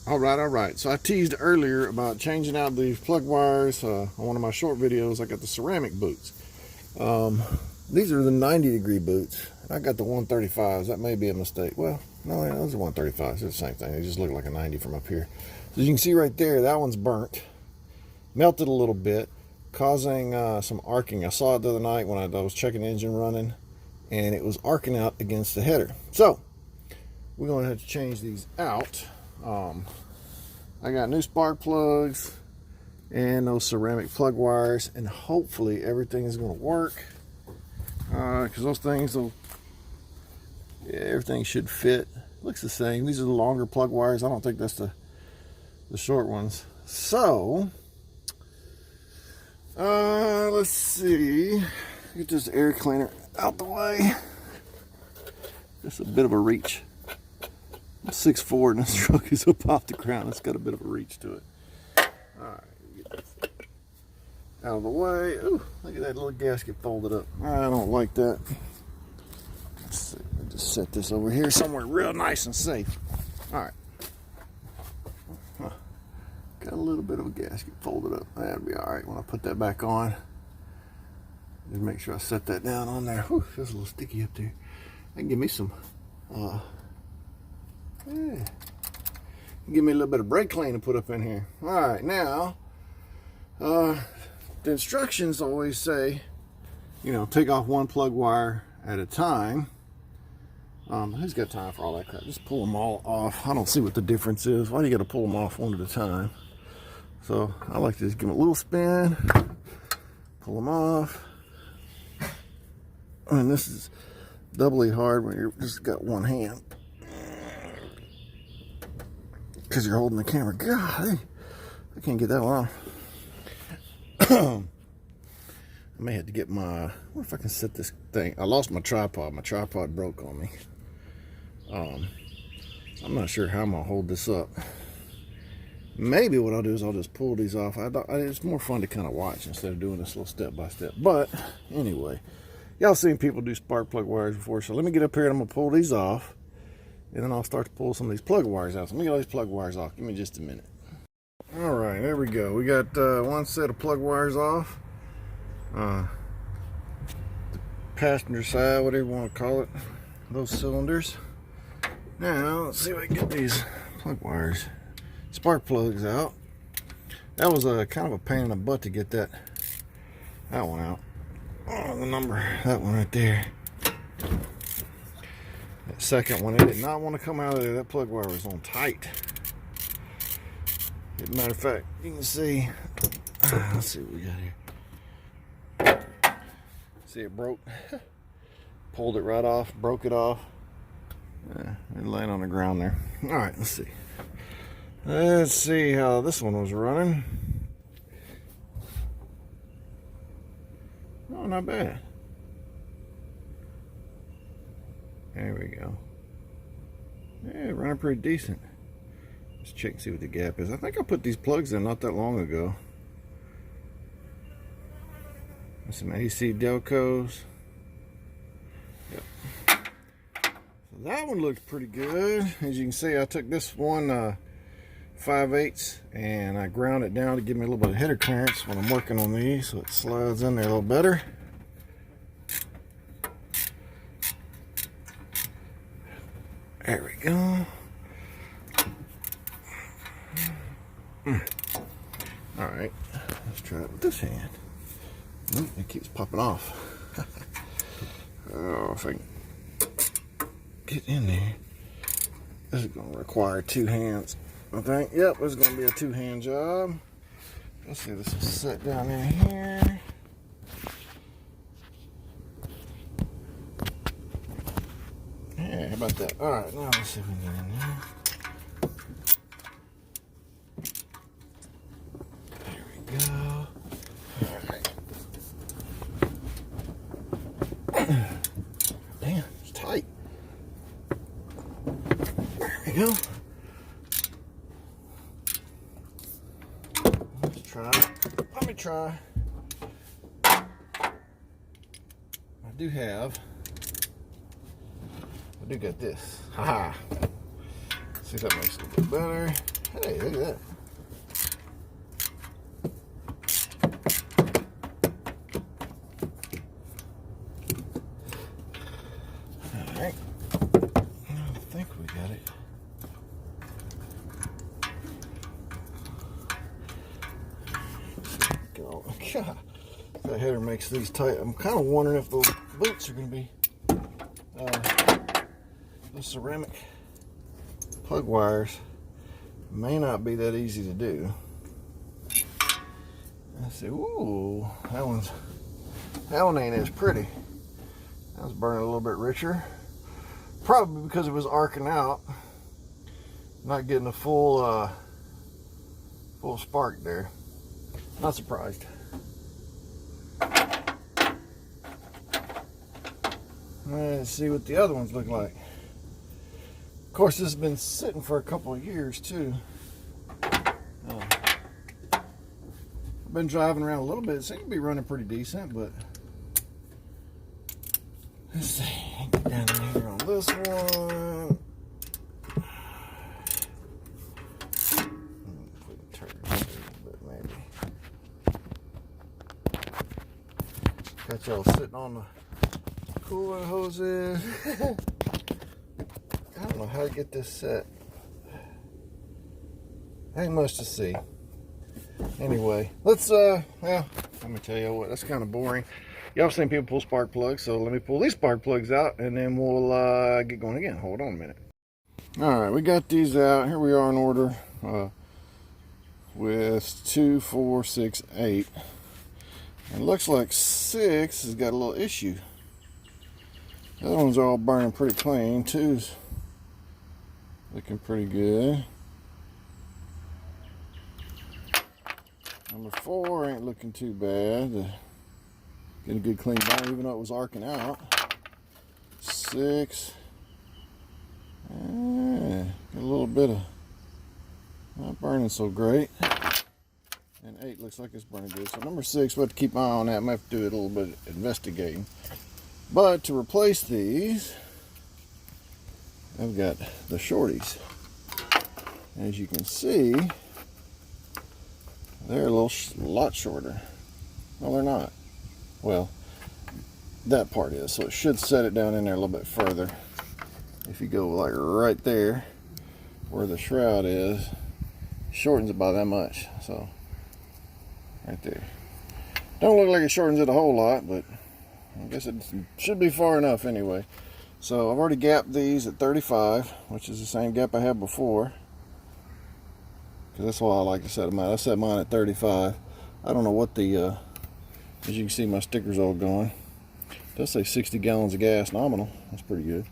All right. So I teased earlier about changing out the plug wires on one of my short videos. I got the ceramic boots. These are the 90-degree boots. I got the 135s. That may be a mistake. Well, no, those are 135s. They're the same thing. They just look like a 90 from up here. So as you can see right there, that one's burnt, melted a little bit, causing some arcing. I saw it the other night when I was checking the engine running, and it was arcing out against the header. So we're going to have to change these out. I got new spark plugs and those ceramic plug wires, and hopefully everything is going to work, because those things will, yeah, everything should fit. Looks the same. These are the longer plug wires. I don't think that's the short ones. So let's see, get this air cleaner out the way. Just a bit of a reach. I'm 6'4" and this truck is up off the ground. It's got a bit of a reach to it. Alright, get this out of the way. Ooh, look at that little gasket folded up. I don't like that. Let's see, I'll just set this over here somewhere real nice and safe. Alright. Got a little bit of a gasket folded up. That'll be alright when I put that back on. Just make sure I set that down on there. Whew, feels a little sticky up there. I can give me some yeah. Give me a little bit of brake clean to put up in here. Alright, now the instructions always say, you know, take off one plug wire at a time. Who's got time for all that crap? Just pull them all off. I don't see what the difference is. Why do you got to pull them off one at a time? So I like to just give them a little spin, pull them off. And this is doubly hard when you've just got one hand, because you're holding the camera. God, I can't get that one off. I may have to get my, what if I can set this thing? I lost my tripod. My tripod broke on me. I'm not sure how I'm gonna hold this up. Maybe what I'll do is I'll just pull these off. It's more fun to kind of watch instead of doing this little step by step. But anyway, y'all seen people do spark plug wires before, so let me get up here and I'm gonna pull these off, and then I'll start to pull some of these plug wires out. So let me get all these plug wires off. Give me just a minute. All right, there we go. We got one set of plug wires off. The passenger side, whatever you want to call it, those cylinders. Now let's see if I can get these plug wires, spark plugs out. That was a kind of a pain in the butt to get that one out. Oh, the number, that one right there. That second one, it did not want to come out of there. That plug wire was on tight. As a matter of fact, you can see, let's see what we got here. See, it broke. Pulled it right off, broke it off. It laying on the ground there. All right, let's see. Let's see how this one was running. Oh, not bad. There we go. Yeah, running pretty decent. Let's check and see what the gap is. I think I put these plugs in not that long ago. Some AC Delcos. Yep. So that one looks pretty good. As you can see, I took this one 5/8 and I ground it down to give me a little bit of header clearance when I'm working on these, so it slides in there a little better. There we go. All right, let's try it with this hand. It keeps popping off. Oh, if I can get in there. This is going to require two hands, I think. Yep, this is going to be a two-hand job. Let's see, this will set down in here. Yeah, how about that? All right, now let's see if we can get in there. There we go. Damn, it's tight. There we go. Let's try. Let me try. I do got this. Haha. See if that makes it a little bit better. Hey, look at that. Alright. I think we got it. Go. God, that header makes these tight. I'm kind of wondering if those boots are going to be the ceramic plug wires may not be that easy to do. Let's see. Ooh, that one ain't as pretty. That was burning a little bit richer. Probably because it was arcing out, not getting a full full spark there. Not surprised. Let's see what the other ones look like. Of course, this has been sitting for a couple of years too. I've been driving around a little bit. It seems to be running pretty decent, but let's see. Get down here on this one. Turn it a little bit, maybe. Got y'all sitting on the cooling hoses. I don't know how to get this set. Ain't much to see. Anyway, let's well, let me tell you what, that's kind of boring. Y'all seen people pull spark plugs, so let me pull these spark plugs out and then we'll get going again. Hold on a minute. Alright, we got these out. Here we are in order with 2, 4, 6, 8. It looks like 6 has got a little issue. The other ones are all burning pretty clean. 2's looking pretty good. Number 4 ain't looking too bad. Getting a good clean burn, even though it was arcing out. 6. Got a little bit of not burning so great. And 8 looks like it's burning good. So number 6, we'll have to keep an eye on that. I might have to do it a little bit of investigating. But to replace these, I've got the shorties. As you can see, they're a lot shorter. No, they're not. Well, that part is. So it should set it down in there a little bit further. If you go like right there, where the shroud is, shortens it by that much. So, right there. Don't look like it shortens it a whole lot, but I guess it should be far enough anyway. So I've already gapped these at 35, which is the same gap I had before. Because that's why I like to set them out. I set mine at 35. I don't know what the, as you can see, my sticker's all gone. It does say 60 gallons of gas nominal. That's pretty good.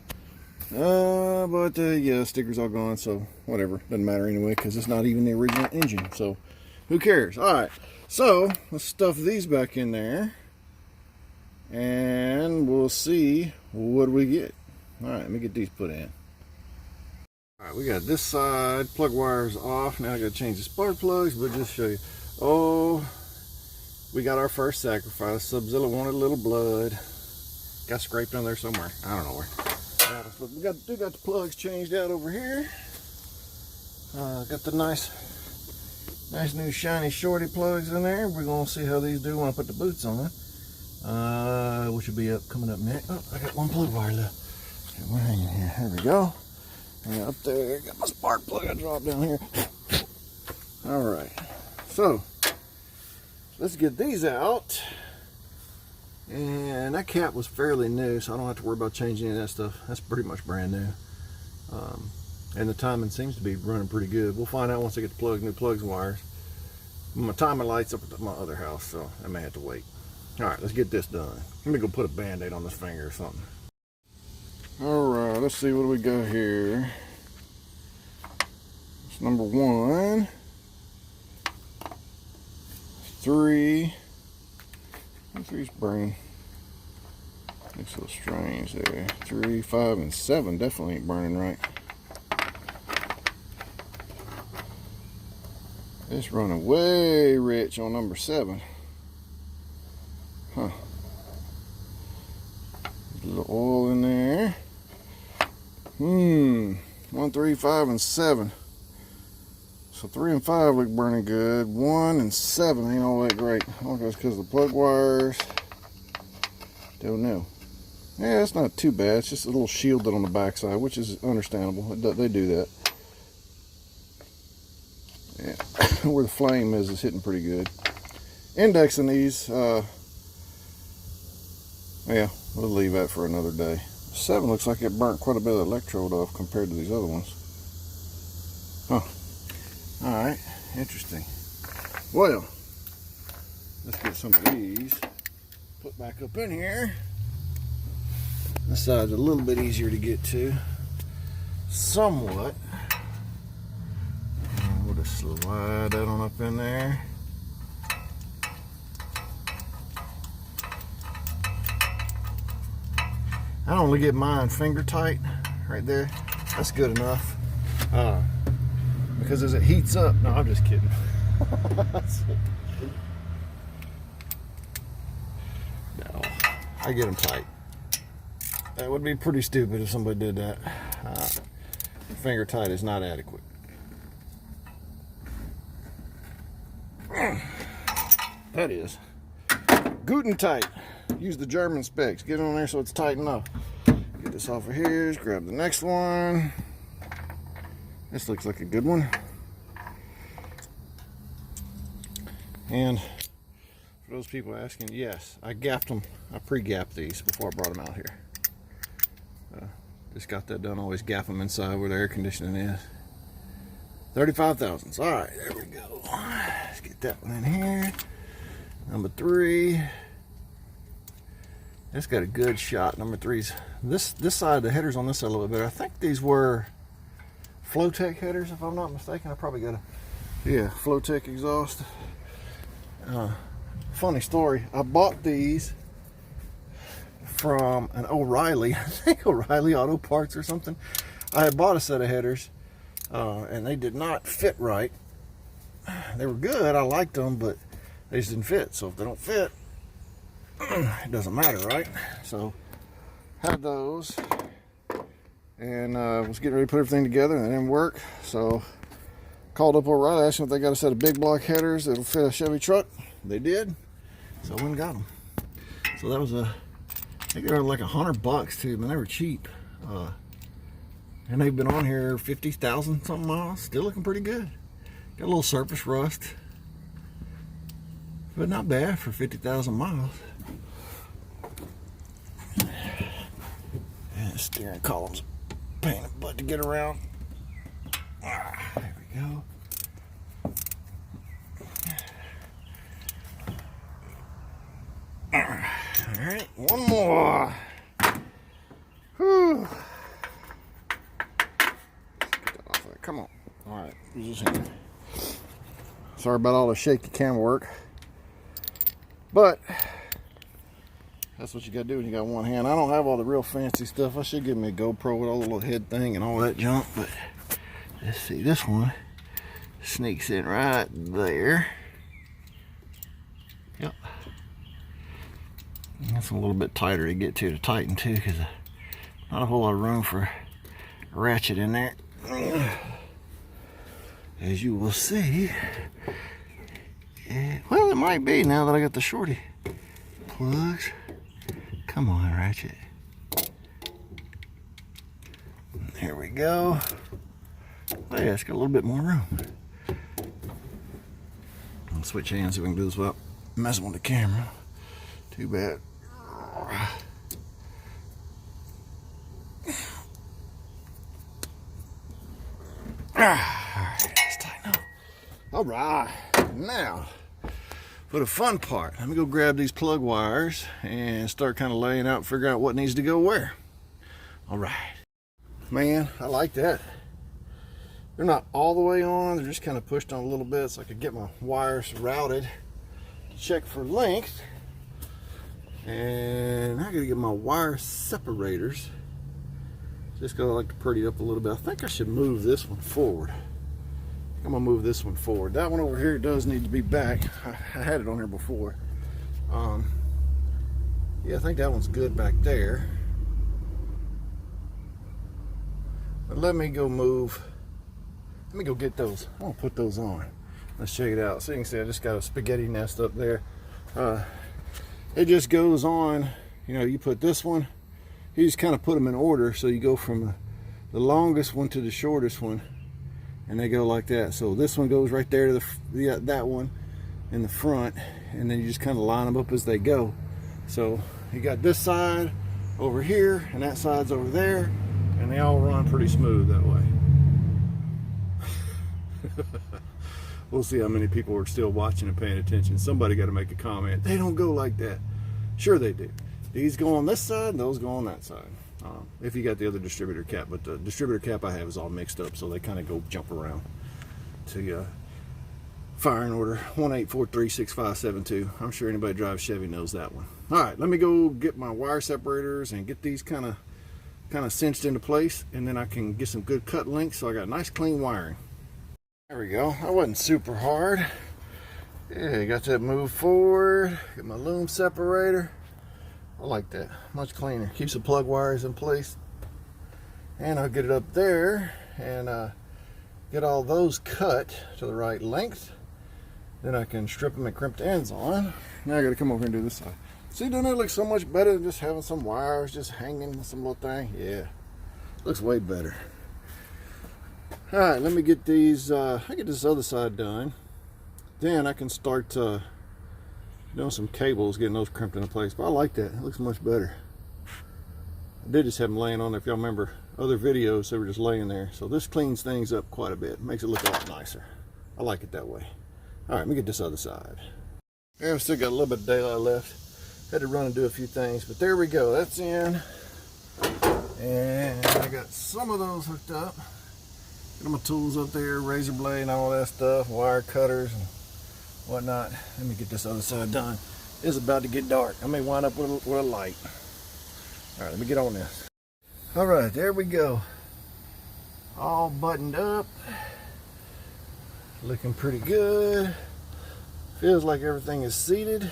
But yeah, sticker's all gone, so whatever. Doesn't matter anyway, because it's not even the original engine. So who cares? All right. So let's stuff these back in there. And we'll see what we get. All right, let me get these put in. All right, we got this side plug wires off. Now I got to change the spark plugs, but just show you. Oh, we got our first sacrifice. Subzila wanted a little blood. Got scraped on there somewhere. I don't know where. We got the plugs changed out over here. Got the nice new shiny shorty plugs in there. We're gonna see how these do when I put the boots on. Which will be coming up next. Oh, I got one plug wire left. We're hanging here. There we go. And up there, got my spark plug I dropped down here. All right. So let's get these out. And that cap was fairly new, so I don't have to worry about changing any of that stuff. That's pretty much brand new. And the timing seems to be running pretty good. We'll find out once I get the new plugs and wires. My timing light's up at my other house, so I may have to wait. All right, let's get this done. Let me go put a band-aid on this finger or something. All right, let's see what we got here. It's number 1, 3. 3's burning. Looks so strange there. 3, 5, and 7 definitely ain't burning right. It's running way rich on number 7. Huh. A little oil in there. 1, 3, 5, and 7. So 3 and 5 look burning good. 1 and 7 ain't all that great. I don't know if it's because of the plug wires. Don't know. Yeah, it's not too bad. It's just a little shielded on the backside, which is understandable. They do that. Yeah, where the flame is hitting pretty good. Indexing these, yeah, we'll leave that for another day. 7 looks like it burnt quite a bit of electrode off compared to these other ones. Huh. Alright, interesting. Well, let's get some of these put back up in here. This side's a little bit easier to get to. Somewhat. We'll just slide that on up in there. I only get mine finger tight right there. That's good enough. Because as it heats up, no, I'm just kidding. No, I get them tight. That would be pretty stupid if somebody did that. Finger tight is not adequate. That is. Guten tight. Use the German specs. Get it on there so it's tight enough. Get this off of here. Grab the next one. This looks like a good one. And for those people asking, yes, I gapped them. I pre-gapped these before I brought them out here. Just got that done. Always gap them inside where the air conditioning is. 35 thousandths. All right, there we go. Let's get that one in here. Number 3. It's got a good shot. Number 3's this side. The headers on this side a little bit better. I think these were Flowtech headers, if I'm not mistaken. I probably got Flowtech exhaust. Funny story. I bought these from an O'Reilly, I think O'Reilly Auto Parts or something. I had bought a set of headers, and they did not fit right. They were good. I liked them, but they just didn't fit. So if they don't fit, it doesn't matter, right? So had those, and was getting ready to put everything together, and it didn't work. So called up O'Reilly, asked them if they got a set of big block headers that'll fit a Chevy truck. They did. So I went and got them. So that was I think they were like $100 too, man. They were cheap. And they've been on here 50,000 something miles. Still looking pretty good. Got a little surface rust, but not bad for 50,000 miles. And steering column's a pain in the butt to get around. There we go. All right, one more. Whew. Come on. All right, use this hand. Sorry about all the shaky camera work, but that's what you got to do when you got one hand. I don't have all the real fancy stuff. I should give me a GoPro with all the little head thing and all that junk, but let's see. This one sneaks in right there. Yep. That's a little bit tighter to get to tighten too, because not a whole lot of room for a ratchet in there. As you will see, well, it might be now that I got the shorty plugs. Come on, ratchet. There we go. Oh yeah, it's got a little bit more room. I'll switch hands so we can do this without messing with the camera. Too bad. Alright, let's tighten up. Alright, now for the fun part, let me go grab these plug wires and start kind of laying out and figure out what needs to go where. Alright. Man, I like that. They're not all the way on, they're just kind of pushed on a little bit so I could get my wires routed. Check for length. And I gotta get my wire separators. Just gotta like to pretty up a little bit. I think I should move this one forward. I'm gonna move this one forward. That one over here does need to be back. I had it on here before. Yeah, I think that one's good back there. But let me go move let me go get those. I'm gonna put those on. Let's check it out. So you can see I just got a spaghetti nest up there. It just goes on, you know, you put this one, you just kind of put them in order, so you go from the longest one to the shortest one, and they go like that. So this one goes right there to that one in the front, and then you just kind of line them up as they go. So you got this side over here, and that side's over there, and they all run pretty smooth that way. We'll see how many people are still watching and paying attention. Somebody got to make a comment. They don't go like that. Sure they do. These go on this side, and those go on that side. If you got the other distributor cap, but the distributor cap I have is all mixed up, so they kind of go jump around to firing order 1-843-6572. I'm sure anybody drives Chevy knows that one. All right, let me go get my wire separators and get these kind of cinched into place, and then I can get some good cut links so I got nice clean wiring. There we go. That wasn't super hard. Yeah, got that moved forward. Got my loom separator. I like that. Much cleaner. Keeps the plug wires in place. And I'll get it up there and get all those cut to the right length. Then I can strip them and crimp the ends on. Now I got to come over and do this side. See, doesn't it look so much better than just having some wires just hanging in some little thing? Yeah, looks way better. All right, let me get these, I get this other side done. Then I can start doing some cables, getting those crimped into place. But I like that, it looks much better. I did just have them laying on there. If y'all remember other videos, they were just laying there. So this cleans things up quite a bit, makes it look a lot nicer. I like it that way. All right, let me get this other side. Yeah, I've still got a little bit of daylight left. Had to run and do a few things, but there we go, that's in. And I got some of those hooked up. Got my tools up there, razor blade and all that stuff, wire cutters and whatnot. Let me get this other side done. It's about to get dark. I may wind up with a light. All right, let me get on this. All right, there we go. All buttoned up. Looking pretty good. Feels like everything is seated.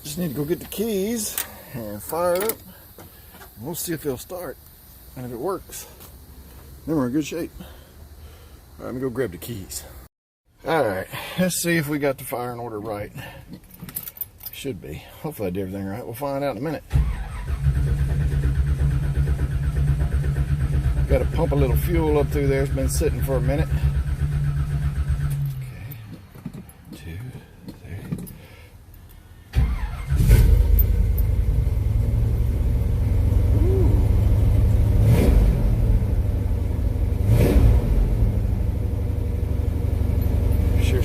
Just need to go get the keys and fire it up. We'll see if it'll start and if it works. Then we're in good shape. All right, let me go grab the keys. All right, let's see if we got the firing order right. Should be. Hopefully I did everything right. We'll find out in a minute. Got to pump a little fuel up through there. It's been sitting for a minute. Okay, 2, 3.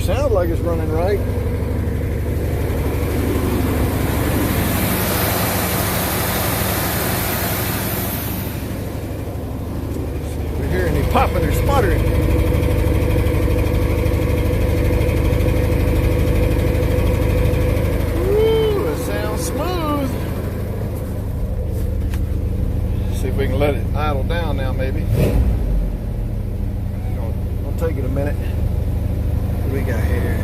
Sounds like it's running right. We're hearing any popping or sputtering. Ooh, it sounds smooth. See if we can let it idle down now, maybe. It'll take it a minute. We got here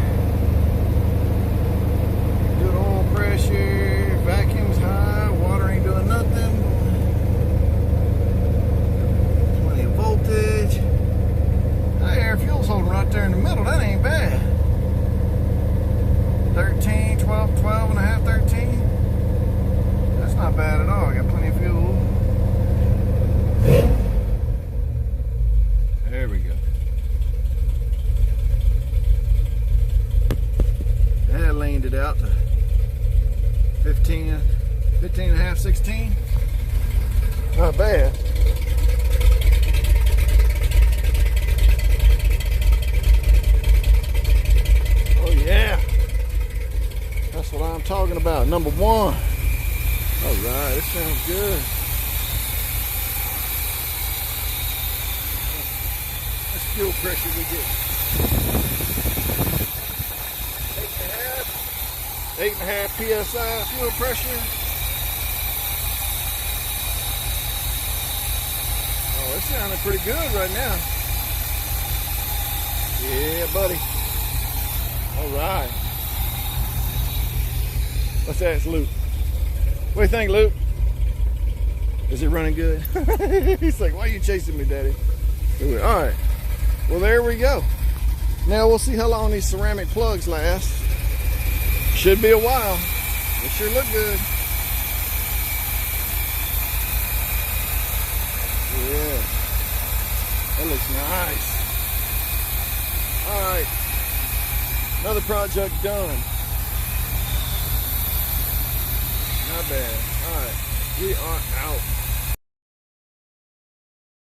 good oil pressure, vacuum's high, water ain't doing nothing, plenty of voltage. That air fuel's holding right there in the middle. That ain't bad. 13, 12, 12 and a half, 13. That's not bad at all. I got plenty of fuel. There we go. Leaned it out to 15 and a half, 16. Not bad. Oh yeah, that's what I'm talking about. Number one. All right, this sounds good. That's fuel pressure we get. 8.5 PSI fuel pressure. Oh, it's sounding pretty good right now. Yeah, buddy. All right. Let's ask Luke. What do you think, Luke? Is it running good? He's like, why are you chasing me, Daddy? All right. Well, there we go. Now we'll see how long these ceramic plugs last. Should be a while. They sure look good. Yeah, that looks nice. All right, another project done. Not bad. All right, we are out.